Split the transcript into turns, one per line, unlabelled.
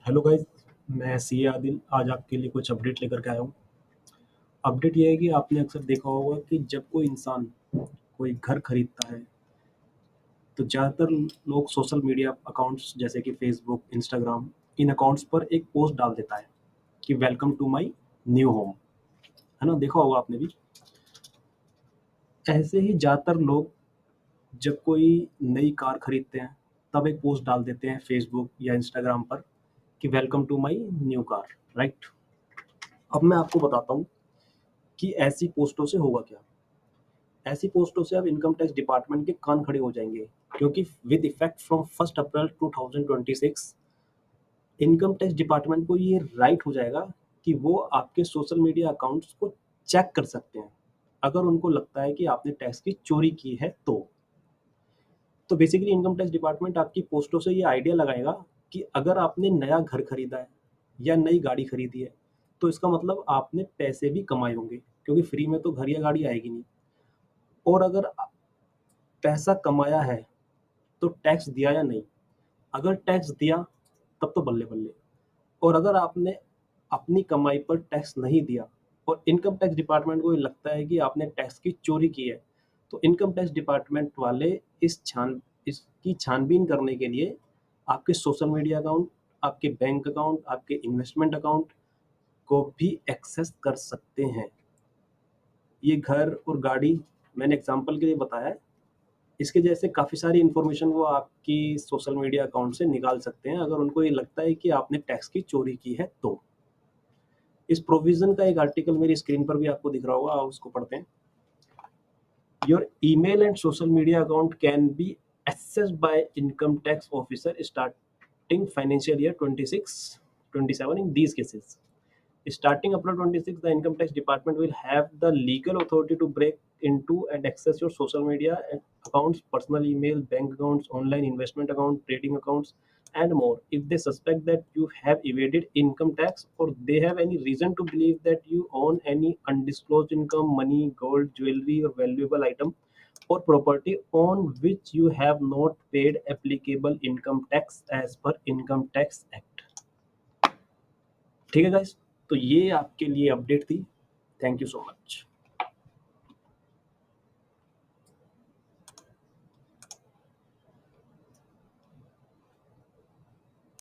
Hello guys, मैं CA Adil आज आपके लिए कुछ अपडेट लेकर के आया हूँ। अपडेट ये है कि आपने अक्सर देखा होगा कि जब कोई इंसान कोई घर खरीदता है तो ज़्यादातर लोग सोशल मीडिया अकाउंट्स जैसे कि फेसबुक, इंस्टाग्राम, इन अकाउंट्स पर एक पोस्ट डाल देता है कि welcome to my new home. है ना, देखा होगा आपने भी। ऐसे ही ज़्यादातर लोग जब कोई नई कार खरीदते हैं तब एक पोस्ट डाल देते हैं फेसबुक या इंस्टाग्राम पर कि welcome to my new car. Right. अब मैं आपको बताता हूँ कि ऐसी पोस्टों से होगा क्या। ऐसी पोस्टों से अब इनकम टैक्स डिपार्टमेंट के कान खड़े हो जाएंगे, क्योंकि with effect from 1 April 2026 income tax department को ये राइट हो जाएगा कि वो आपके सोशल मीडिया अकाउंट्स को चेक कर सकते हैं अगर उनको लगता है कि आपने टैक्स की चोरी की है। तो बेसिकली इनकम टैक्स डिपार्टमेंट आपकी पोस्टों से ये आइडिया लगाएगा कि अगर आपने नया घर खरीदा है या नई गाड़ी खरीदी है तो इसका मतलब आपने पैसे भी कमाए होंगे, क्योंकि फ्री में तो घर या गाड़ी आएगी नहीं। और अगर पैसा कमाया है तो टैक्स दिया या नहीं। अगर टैक्स दिया तब तो बल्ले बल्ले। और अगर आपने अपनी कमाई पर टैक्स नहीं दिया और इनकम टैक्स डिपार्टमेंट को ये लगता है कि आपने टैक्स की चोरी की है, तो इनकम टैक्स डिपार्टमेंट वाले इसकी छानबीन करने के लिए आपके सोशल मीडिया अकाउंट, आपके बैंक अकाउंट, आपके इन्वेस्टमेंट अकाउंट को भी एक्सेस कर सकते हैं। ये घर और गाड़ी मैंने एग्जांपल के लिए बताया है। इसके जैसे काफ़ी सारी इन्फॉर्मेशन वो आपकी सोशल मीडिया अकाउंट से निकाल सकते हैं अगर उनको ये लगता है कि आपने टैक्स की चोरी की है तो। इस प्रोविजन का एक आर्टिकल मेरी स्क्रीन पर भी आपको दिख रहा होगा, आप उसको पढ़ते हैं। Your email and social media account can be accessed by income tax officer starting financial year 26-27 in these cases. Starting April 26, the income tax department will have the legal authority to break into and access your social media accounts, personal email, bank accounts, online investment account, trading accounts, and more if they suspect that you have evaded income tax or they have any reason to believe that you own any undisclosed income, money, gold, jewelry, or valuable item or property on which you have not paid applicable income tax as per Income Tax Act. ठीक है guys, तो ये आपके लिए update थी। Thank you so much.